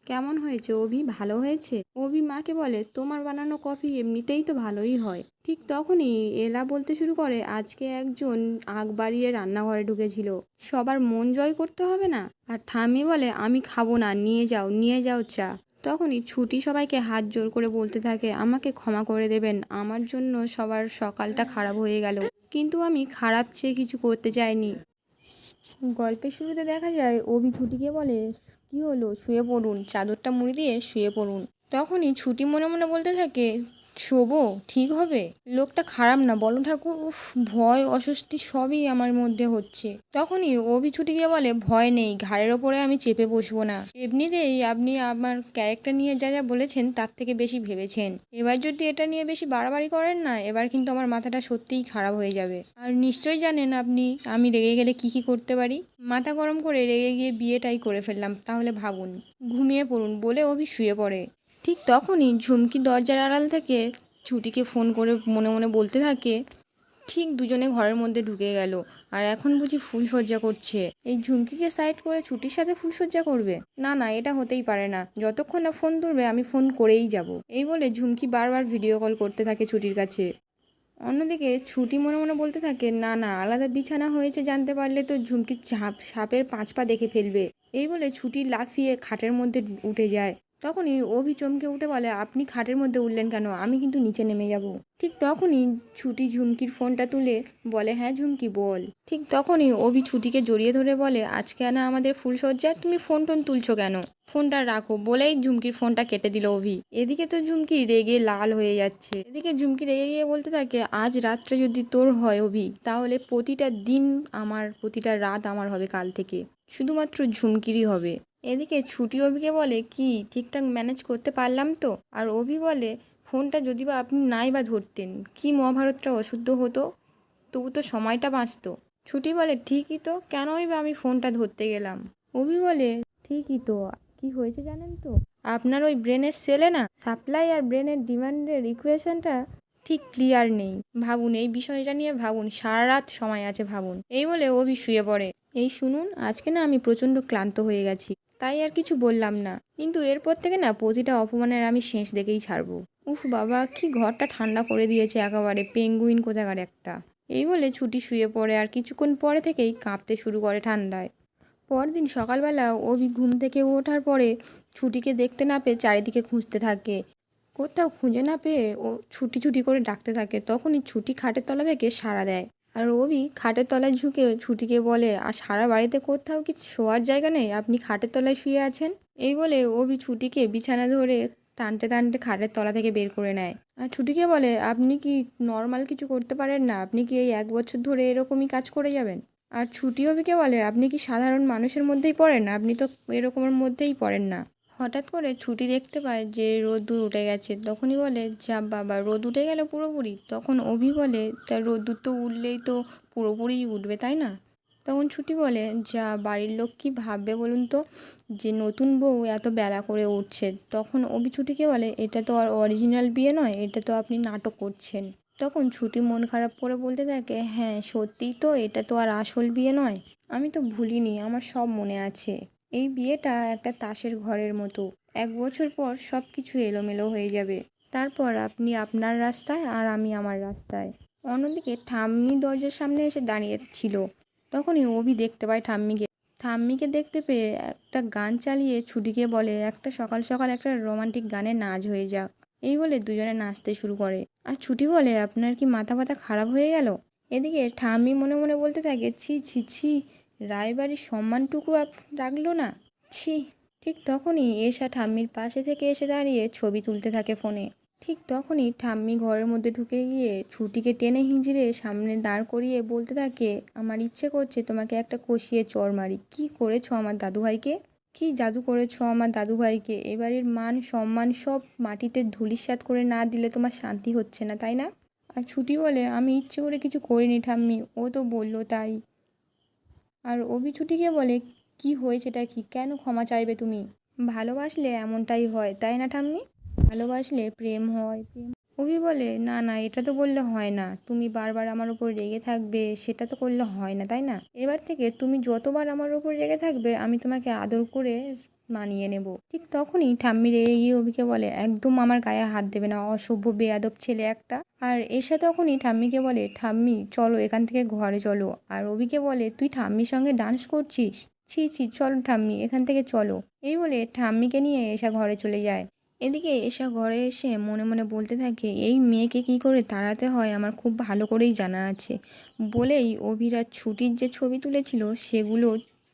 কেমন হয়েছে অভি, ভালো হয়েছে? অভি মাকে বলে, তোমার বানানো কফি এমনিতেই তো ভালোই হয়। ঠিক তখনই এলা বলতে শুরু করে, আজকে একজন আগ বাড়িয়ে রান্নাঘরে ঢুকেছিল, সবার মন জয় করতে হবে না? আর ঠাম্মি বলে, আমি খাবো না, নিয়ে যাও চা। তখনই ছুটি সবাইকে হাত জোর করে বলতে থাকে, আমাকে ক্ষমা করে দেবেন, আমার জন্য সবার সকালটা খারাপ হয়ে গেল, কিন্তু আমি খারাপ চেয়ে কিছু করতে চাইনি। গল্পের শুরুতে দেখা যায় অভি ছুটিকে বলে, কি হলো, শুয়ে পড়ুন, চাদরটা মুড়ি দিয়ে শুয়ে পড়ুন। তখনই ছুটি মনে মনে বলতে থাকে, শোবো, ঠিক হবে? লোকটা খারাপ না বলো ঠাকুর, উফ, ভয় অস্বস্তি সবই আমার মধ্যে হচ্ছে। তখনই অভি ছুটিকে বলে, ভয় নেই, ঘাড়ের ওপরে আমি চেপে বসবো না। এমনিতেই আপনি আমার ক্যারেক্টার নিয়ে যা যা বলেছেন তার থেকে বেশি ভেবেছেন, এবার যদি এটা নিয়ে বেশি বাড়াবাড়ি করেন না, এবার কিন্তু আমার মাথাটা সত্যিই খারাপ হয়ে যাবে। আর নিশ্চয়ই জানেন আপনি আমি রেগে গেলে কি কি করতে পারি। মাথা গরম করে রেগে গিয়ে বিয়েটাই করে ফেললাম, তাহলে ভাবুন। ঘুমিয়ে পড়ুন বলে অভি শুয়ে পড়ে। ঠিক তখনই ঝুমকি দরজার আড়াল থেকে ছুটিকে ফোন করে মনে মনে বলতে থাকে, ঠিক দুজনে ঘরের মধ্যে ঢুকে গেল, আর এখন বুঝি ফুলসজ্জা করছে। এই ঝুমকিকে সাইড করে ছুটির সাথে ফুলসজ্জা করবে? না না, এটা হতেই পারে না, যতক্ষণ না ফোন তুলবে আমি ফোন করেই যাব। এই বলে ঝুমকি বারবার ভিডিও কল করতে থাকে ছুটির কাছে। অন্যদিকে ছুটি মনে মনে বলতে থাকে, না না, আলাদা বিছানা হয়েছে জানতে পারলে তো ঝুমকি সাপের 5 পা দেখে ফেলবে। এই বলে ছুটি লাফিয়ে খাটের মধ্যে উঠে যায়। তখনই অভি চমকে উঠে বলে, আপনি খাটের মধ্যে উঠলেন কেন? আমি কিন্তু নিচে নেমে যাব। ঠিক তখনই ছুটি ঝুমকির ফোনটা তুলে বলে, হ্যাঁ ঝুমকি বল। ঠিক তখনই অভি ছুটিকে জড়িয়ে ধরে বলে, আজকে না আমাদের ফুলসজ্জা, তুমি ফোন টোন তুলছো কেন? ফোনটা রাখো বলেই ঝুমকির ফোনটা কেটে দিল অভি। এদিকে তো ঝুমকি রেগে লাল হয়ে যাচ্ছে। এদিকে ঝুমকি রেগে গিয়ে বলতে থাকে, আজ রাত্রে যদি তোর হয় অভি, তাহলে প্রতিটা দিন আমার, প্রতিটা রাত আমার হবে কাল থেকে, শুধুমাত্র ঝুমকিরই হবে। এদিকে ছুটি অভিকে বলে, কি ঠিকঠাক ম্যানেজ করতে পারলাম তো? আর অভি বলে, ফোনটা যদি বা আপনি নাই বা ধরতেন, কি মহাভারতটা অশুদ্ধ হতো, তবু তো সময়টা বাঁচতো। ছুটি বলে, ঠিকই তো, কেনই বা আমি ফোনটা ধরতে গেলাম? অভি বলে, ঠিকই তো, কি হয়েছে জানেন তো? আপনার ওই ব্রেনের সেলে না সাপ্লাই আর ব্রেনের ডিমান্ডের ইকুয়েশনটা ঠিক ক্লিয়ার নেই। ভাবুন, এই বিষয়টা নিয়ে ভাবুন, সারা রাত সময় আছে, ভাবুন। এই বলে অভি শুয়ে পড়ে। এই শুনুন, আজকে না আমি প্রচণ্ড ক্লান্ত হয়ে গেছি, তাই আর কিছু বললাম না, কিন্তু এরপর থেকে না প্রতিটা অপমানের আমি শেষ দেখেই ছাড়বো। উফ বাবা, কি ঘরটা ঠান্ডা করে দিয়েছে একেবারে, পেঙ্গুইন কোথাকার একটা। এই বলে ছুটি শুয়ে পড়ে, আর কিছুক্ষণ পরে থেকেই কাঁপতে শুরু করে ঠান্ডায়। পরদিন সকালবেলা অভি ঘুম থেকে ওঠার পরে ছুটিকে দেখতে না পেয়ে চারিদিকে খুঁজতে থাকে। কোথাও খুঁজে না পেয়ে ও ছুটি ছুটি করে ডাকতে থাকে। তখনই ছুটি খাটের তলা থেকে সাড়া দেয়। আর অভি খাটের তলায় ঝুঁকে ছুটিকে বলে, আর সারা বাড়িতে কোথাও কি শোয়ার জায়গা নেই, আপনি খাটের তলায় শুয়ে আছেন? এই বলে অভি ছুটিকে বিছানা ধরে টানতে টানতে খাটের তলা থেকে বের করে নেয়। আর ছুটিকে বলে, আপনি কি নর্মাল কিছু করতে পারেন না? আপনি কি এই 1 বছর ধরে এরকমই কাজ করে যাবেন? আর ছুটি অভিকে বলে, আপনি কি সাধারণ মানুষের মধ্যেই পড়েন? আপনি তো এরকমের মধ্যেই পড়েন না। হঠাৎ করে ছুটি দেখতে পায় যে রোদ্দুর উঠে গেছে। তখনই বলে, যা বাবা, রোদ উঠে গেল পুরোপুরি? তখন অভি বলে, তা রোদ্দুর তো উঠলেই তো পুরোপুরি উঠবে, তাই না? তখন ছুটি বলে, যা, বাড়ির লোক কি ভাববে বলুন তো, যে নতুন বউ এত বেলা করে উঠছে। তখন অভি ছুটিকে বলে, এটা তো আর অরিজিনাল বিয়ে নয়, এটা তো আপনি নাটক করছেন। তখন ছুটি মন খারাপ করে বলতে থাকে, হ্যাঁ সত্যিই তো, এটা তো আর আসল বিয়ে নয়। আমি তো ভুলিনি, আমার সব মনে আছে। এই বিয়েটা একটা তাসের ঘরের মতো, 1 বছর পর সব কিছু এলোমেলো হয়ে যাবে। তারপর আপনি আপনার রাস্তায় আর আমি আমার রাস্তায়। অন্যদিকে ঠাম্মি দরজার সামনে এসে দাঁড়িয়ে ছিল। তখনই অভি দেখতে পায় ঠাম্মিকে। ঠাম্মিকে দেখতে পেয়ে একটা গান চালিয়ে ছুটিকে বলে, একটা সকাল সকাল একটা রোমান্টিক গানে নাচ হয়ে যাক। এই বলে দুজনে নাচতে শুরু করে। আর ছুটি বলে, আপনার কি মাথা ব্যথা খারাপ হয়ে গেল? এদিকে ঠাম্মি মনে মনে বলতে থাকে, ছি ছি ছি, রায়বাড়ির সম্মানটুকু রাখলো না, ছি। ঠিক তখনই এসা ঠাম্মির পাশে থেকে এসে দাঁড়িয়ে ছবি তুলতে থাকে ফোনে। ঠিক তখনই ঠাম্মি ঘরের মধ্যে ঢুকে গিয়ে ছুটিকে টেনে হিঁচড়ে সামনে দাঁড় করিয়ে বলতে থাকে, আমার ইচ্ছে করছে তোমাকে একটা কষিয়ে চড় মারি। কি করেছো আমার দাদুভাইকে? কি জাদু করেছো আমার দাদুভাইকে? এবাড়ির মান সম্মান সব মাটিতে ধূলিসাৎ করে না দিলে তোমার শান্তি হচ্ছে না, তাই না? আর ছুটি বলে, আমি ইচ্ছে করে কিছু করিনি ঠাম্মি, ও তো বললো তাই। আর অভি ছুটিকে বলে, কি হয়েছেটা কি, কেন ক্ষমা চাইবে তুমি? ভালোবাসলে এমনটাই হয়, তাই না ঠাম্মি? ভালোবাসলে প্রেম হয়, প্রেম। অভি বলে, না না, এটা তো বললে হয় না, তুমি বারবার আমার উপর রেগে থাকবে, সেটা তো করলে হয় না, তাই না? এবার থেকে তুমি যতবার আমার উপর রেগে থাকবে আমি তোমাকে আদর করে মানিয়ে নেব। ঠিক তখনই ঠাম্মি রেগে গিয়ে অভিকে বলে, একদম আমার গায়ে হাত দেবে না, অসভ্য বেয়াদব ছেলে একটা। আর এসে তখনই ঠাম্মিকে বলে, ঠাম্মি চলো এখান থেকে ঘরে চলো। আর অভিকে বলে, তুই ঠাম্মির সঙ্গে ডান্স করছিস? ছি ছি, চলো ঠাম্মি এখান থেকে চলো। এই বলে ঠাম্মিকে নিয়ে এসা ঘরে চলে যায়। এদিকে এসা ঘরে এসে মনে মনে বলতে থাকে, এই মেয়েকে কি করে তাড়াতে হয় আমার খুব ভালো করেই জানা আছে। বলেই অভিরাজ ছুটির যে ছবি তুলেছিল সেগুলো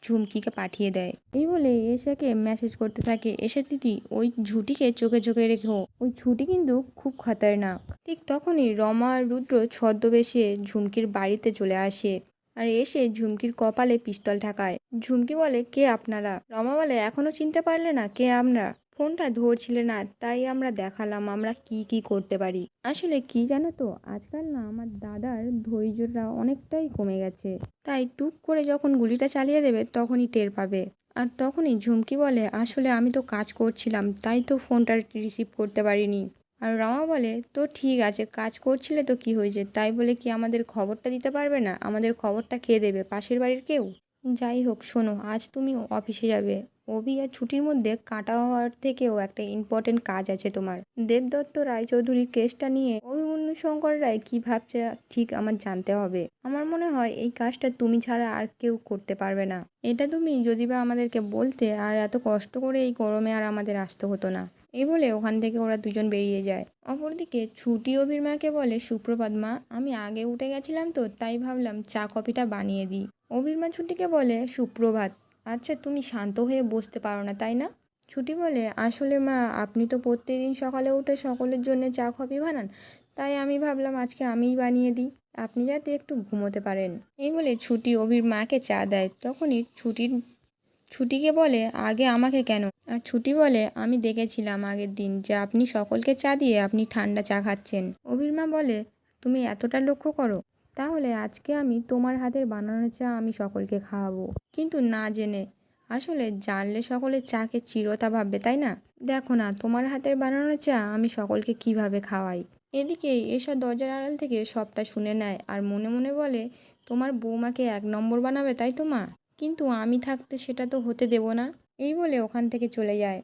ঝুমকিকে পাঠিয়ে দেয়। এই বলে এশাকে মেসেজ করতে থাকে, এশা দিদি ওই ঝুঁটিকে চোখে চোখে রেখো, ওই ছুটি কিন্তু খুব খতরনাক। ঠিক তখনই রমা আর রুদ্র ছদ্মবেশে ঝুমকির বাড়িতে চলে আসে আর এসে ঝুমকির কপালে পিস্তল ঠেকায়। ঝুমকি বলে, কে আপনারা? রমা বলে, এখনো চিনতে পারলে না কে আমরা? ফোনটা ধরছিলে না তাই আমরা দেখালাম আমরা কি কি করতে পারি। আসলে কি জানো তো, আজকাল না আমার দাদার ধৈর্যটা অনেকটাই কমে গেছে, তাই টুক করে যখন গুলিটা চালিয়ে দেবে তখনই টের পাবে। আর তখনই ঝুমকি বলে, আসলে আমি তো কাজ করছিলাম তাই তো ফোনটা রিসিভ করতে পারিনি। আর রমা বলে, তো ঠিক আছে, কাজ করছিলে তো কি হয়েছে, তাই বলে কি আমাদের খবরটা দিতে পারবে না? আমাদের খবরটা কে দেবে, পাশের বাড়ির কেউ? যাই হোক শোনো, আজ তুমি অফিসে যাবে। অভি আর ছুটির মধ্যে কাটা হওয়ার থেকেও একটা ইম্পর্টেন্ট কাজ আছে তোমার। দেবদত্ত রায়চৌধুরীর কেসটা নিয়ে অভিমন্যু শঙ্কর রায় কী ভাবছে ঠিক আমার জানতে হবে। আমার মনে হয় এই কাজটা তুমি ছাড়া আর কেউ করতে পারবে না। এটা তুমি যদি বা আমাদেরকে বলতে আর এত কষ্ট করে এই গরমে আর আমাদের আসতে হতো না। এই বলে ওখান থেকে ওরা দুজন বেরিয়ে যায়। অপরদিকে ছুটি অভির মাকে বলে, সুপ্রভাত মা, আমি আগে উঠে গেছিলাম তো তাই ভাবলাম চা কফিটা বানিয়ে দিই। অভির মা ছুটিকে বলে, সুপ্রভাত। আচ্ছা তুমি শান্ত হয়ে বসতে পারো না তাই না? ছুটি বলে, আসলে মা আপনি তো প্রত্যেকদিন সকালে উঠে সকলের জন্য চা কফি বানান, তাই আমি ভাবলাম আজকে আমিই বানিয়ে দিই, আপনি যাতে একটু ঘুমোতে পারেন। এই বলে ছুটি অভির মাকে চা দেয়। তখনই ছুটিকে বলে, আগে আমাকে কেন? আর ছুটি বলে, আমি দেখেছিলাম আগের দিন যে আপনি সকলকে চা দিয়ে আপনি ঠান্ডা চা খাচ্ছেন। অভির মা বলে, তুমি এতটা লক্ষ্য করো? তাহলে আজকে আমি তোমার হাতের বানানো চা আমি সকলকে খাওয়াবো, কিন্তু না জেনে। আসলে জানলে সকলে চাকে চিরতা ভাববে তাই না? দেখো না তোমার হাতের বানানো চা আমি সকলকে কিভাবে খাওয়াই। এদিকে এসা দরজার আড়াল থেকে সবটা শুনে নেয় আর মনে মনে বলে, তোমার বৌমাকে 1 নম্বর বানাবে তাই তো মা? কিন্তু আমি থাকতে সেটা তো হতে দেব না। এই বলে ওখান থেকে চলে যায়।